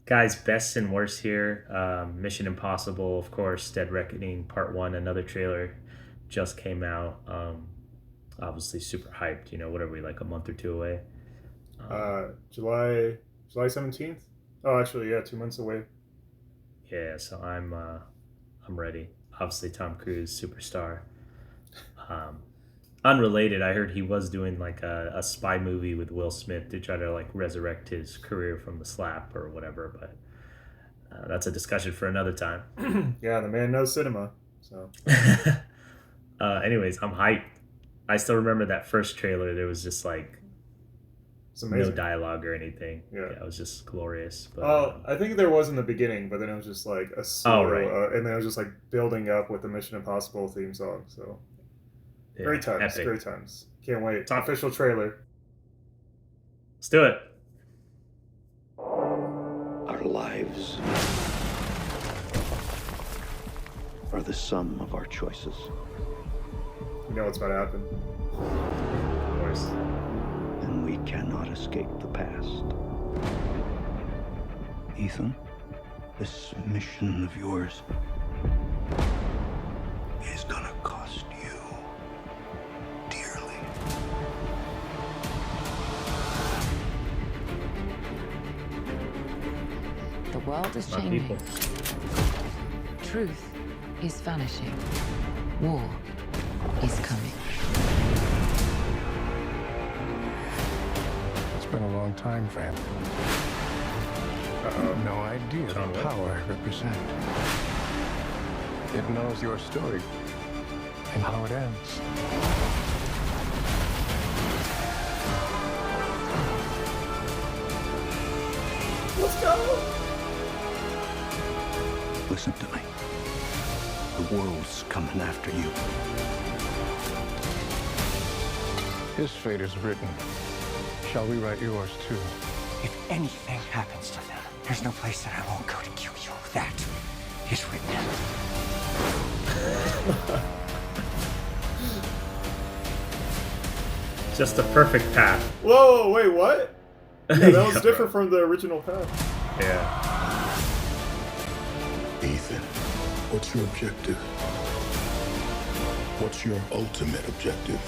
Guys, best and worst here. Mission Impossible, of course, Dead Reckoning Part 1, another trailer just came out. Obviously, super hyped. What are we, like a month or two away? Um, July 17th. Oh, actually, yeah, 2 months away. yeah, so I'm ready. Obviously, Tom Cruise, superstar. Um, Unrelated, I heard he was doing like a spy movie with Will Smith to try to like resurrect his career from the slap or whatever, but that's a discussion for another time. Yeah, the man knows cinema. So Anyways, I'm hyped. I still remember that first trailer. There was just like it's no amazing. dialogue or anything. Yeah. Yeah, it was just glorious. But I think there was in the beginning, but then it was just like a oh slow, right, and then it was just like building up with the Mission Impossible theme song. So yeah, great times, epic. great times. Can't wait. Talk. Official trailer. Let's do it. Our lives are the sum of our choices. You know what's about to happen. Of course. And we cannot escape the past. Ethan, this mission of yours is gonna cost you dearly. The world is My changing. people. Truth is vanishing. War is coming. It's been a long time, friend. I have no idea John the Wick. power I represent. It knows your story and how it ends. Let's go. Listen to me. The world's coming after you. His fate is written. Shall we write yours too? If anything happens to them, there's no place that I won't go to kill you. That is written. Just a perfect path. Whoa, wait, what? Yeah, that was Yeah, different bro. from the original path. Yeah. Ethan, what's your objective? What's your ultimate objective?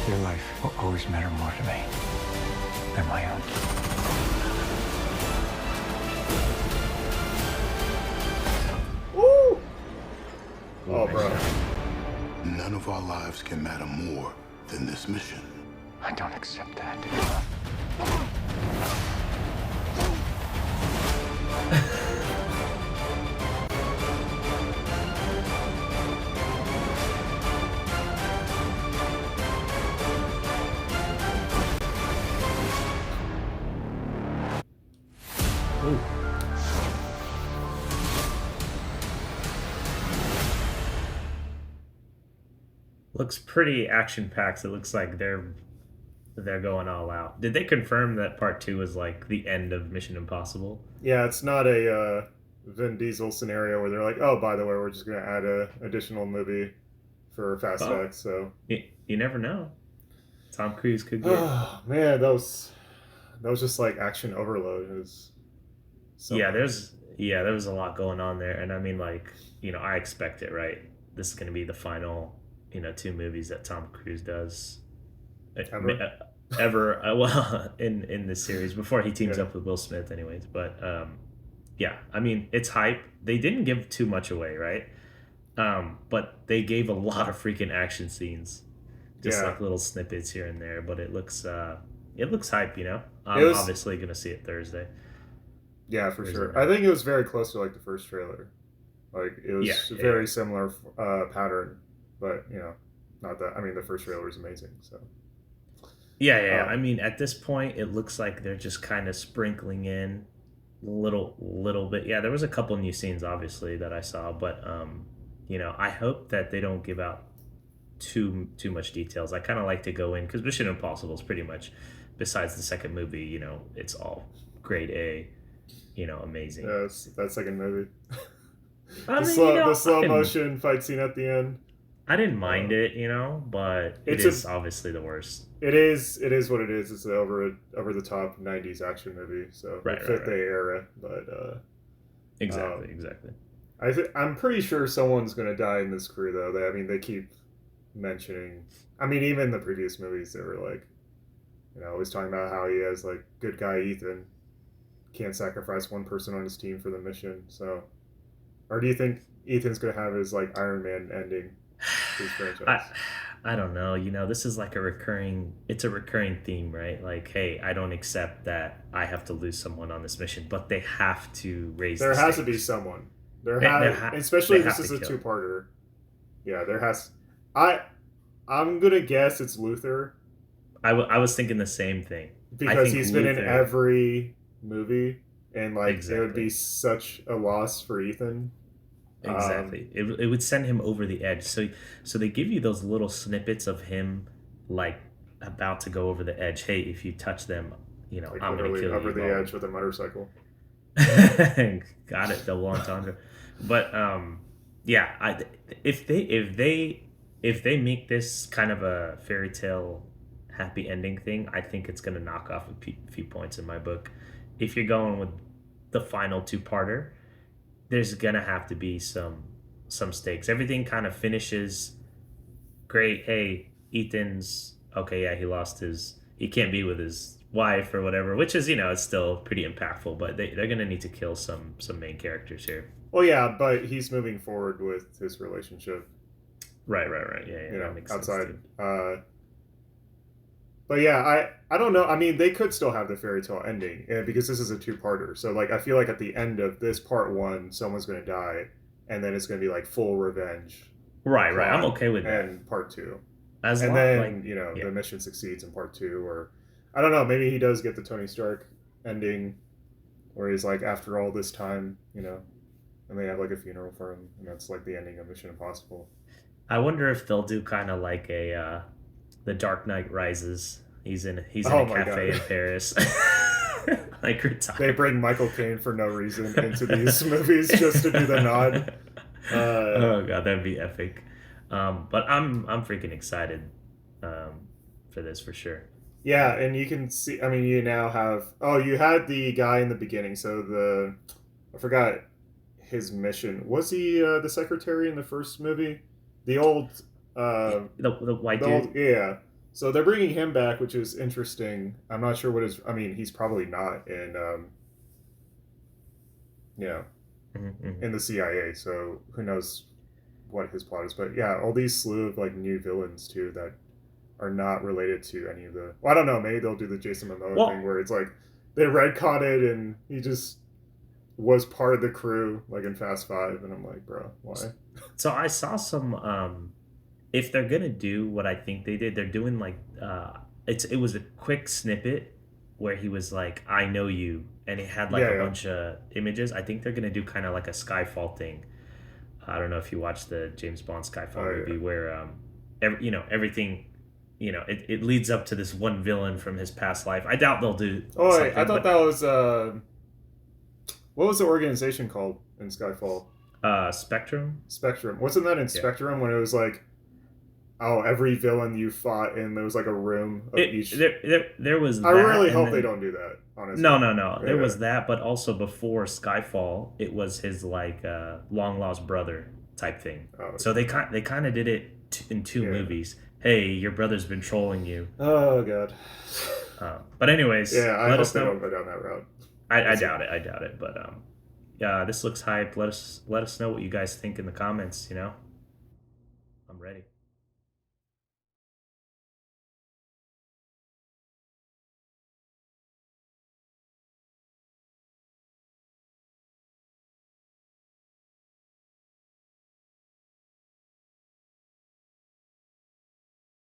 Your life will always matter more to me than my own. Woo! Oh, bro. None of our lives can matter more than this mission. I don't accept that. Ooh. Looks pretty action packed. It looks like they're going all out. Did they confirm that part two is like the end of Mission Impossible? Yeah, it's not a Vin Diesel scenario where they're like, oh, by the way, we're just gonna add a additional movie for Fast Well, X. So, you never know. Tom Cruise could get. oh man, that was just like action overload. It was so Yeah, much. there was a lot going on there, and I mean, like, I expect it, right? This is going to be the final, two movies that Tom Cruise does Ever. ever. Well, in this series before he teams Yeah. up with Will Smith, anyways. But yeah, I mean, it's hype. They didn't give too much away, right? But they gave a lot of freaking action scenes, just Yeah. like little snippets here and there. But it looks hype. It I'm was obviously gonna see it Thursday. yeah, for Thursday sure. I night. think it was very close to like the first trailer. Like it Yeah, was yeah, yeah. very similar pattern, but not that. I mean, the first trailer was amazing. So, Yeah, yeah, yeah. I um, mean, at this point, it looks like they're just kind of sprinkling in little bit. Yeah, there was a couple new scenes, obviously, that I saw, but I hope that they don't give out too much details. I kind of like to go in because Mission Impossible is pretty much, besides the second movie, it's all grade A, amazing. yeah, that second movie. I the mean, slow the I slow didn't, motion fight scene at the end. I didn't mind Uh, it, but it it's is a obviously the worst. it is what it is. It's an over the top '90s action movie, so Right, it fit right, the right. era. But Exactly. I'm pretty sure someone's gonna die in this crew, though. They keep mentioning. I mean, even the previous movies, they were like, always talking about how he has like good guy Ethan can't sacrifice one person on his team for the mission. So, or do you think Ethan's gonna have his like Iron Man ending to his franchise? I don't know. This is like it's a recurring theme, right? Like, hey, I don't accept that I have to lose someone on this mission, but they have to raise There the has to be stakes. someone. they Especially this have is to a kill. two-parter. Yeah, there has. I'm gonna guess it's Luther I was thinking the same thing. I because think he's been in Luther- every movie, and like it would Exactly. be such a loss for Ethan. Exactly. It would send him over the edge. So they give you those little snippets of him like about to go over the edge. Hey, if you touch them, Like I'm gonna literally kill over you. the Well, edge with a motorcycle. got it, double entendre. But yeah, if they make this kind of a fairy tale happy ending thing, I think it's gonna knock off a few points in my book. If you're going with the final two-parter, there's gonna have to be some stakes. Everything kind of finishes great. Hey, Ethan's okay. Yeah, he can't be with his wife or whatever, which is it's still pretty impactful. But they're gonna need to kill some main characters here. Well, yeah, but he's moving forward with his relationship. Right. Yeah, that makes Outside. sense too. But yeah, I don't know. I mean, they could still have the fairy tale ending because this is a two-parter. So like, I feel like at the end of this part one, someone's going to die, and then it's going to be like full revenge. Right. I'm plot okay with that. And part two, As and long then yeah. the mission succeeds in part two, or I don't know. Maybe he does get the Tony Stark ending, where he's like, after all this time, and they have like a funeral for him, and that's like the ending of Mission Impossible. I wonder if they'll do kind of like a the Dark Knight Rises. He's in Oh a my cafe God. in Paris. Like retired. They bring Michael Caine for no reason into these movies just to do the nod. Oh god, that'd be epic. But I'm freaking excited for this for sure. Yeah, and you can see. I mean, you now have. Oh, you had the guy in the beginning. So I forgot his mission. Was he the secretary in the first movie? The old. The white The dude. old, yeah. So they're bringing him back, which is interesting. I'm not sure what his. I mean, he's probably not in. Mhm. In the CIA. So who knows what his plot is? But yeah, all these slew of like new villains too that are not related to any of the. Well, I don't know. Maybe they'll do the Jason Momoa Well- thing where it's like they retcon it and he just was part of the crew like in Fast Five, and I'm like, bro, why? So I saw some. If they're gonna do what I think they did, they're doing like it was a quick snippet where he was like, "I know you," and it had like Yeah, a yeah. bunch of images. I think they're gonna do kind of like a Skyfall thing. I don't know if you watched the James Bond Skyfall Oh, yeah. movie where everything. It leads up to this one villain from his past life. I doubt they'll do. Oh, wait, something, I thought but, that was what was the organization called in Skyfall? Spectrum. Spectrum. Wasn't that in Yeah. Spectrum when it was like, oh, every villain you fought in, there was like a room of each. There was. I that, really and hope then- they don't do that. Honestly. No. There Yeah. was that, but also before Skyfall, it was his like long lost brother type thing. Oh, So they kind of did it in two Yeah. movies. Hey, your brother's been trolling you. Oh god. But anyways, Yeah, I let hope us they know. don't go down that route. I doubt it. But yeah, this looks hype. Let us know what you guys think in the comments. I'm ready.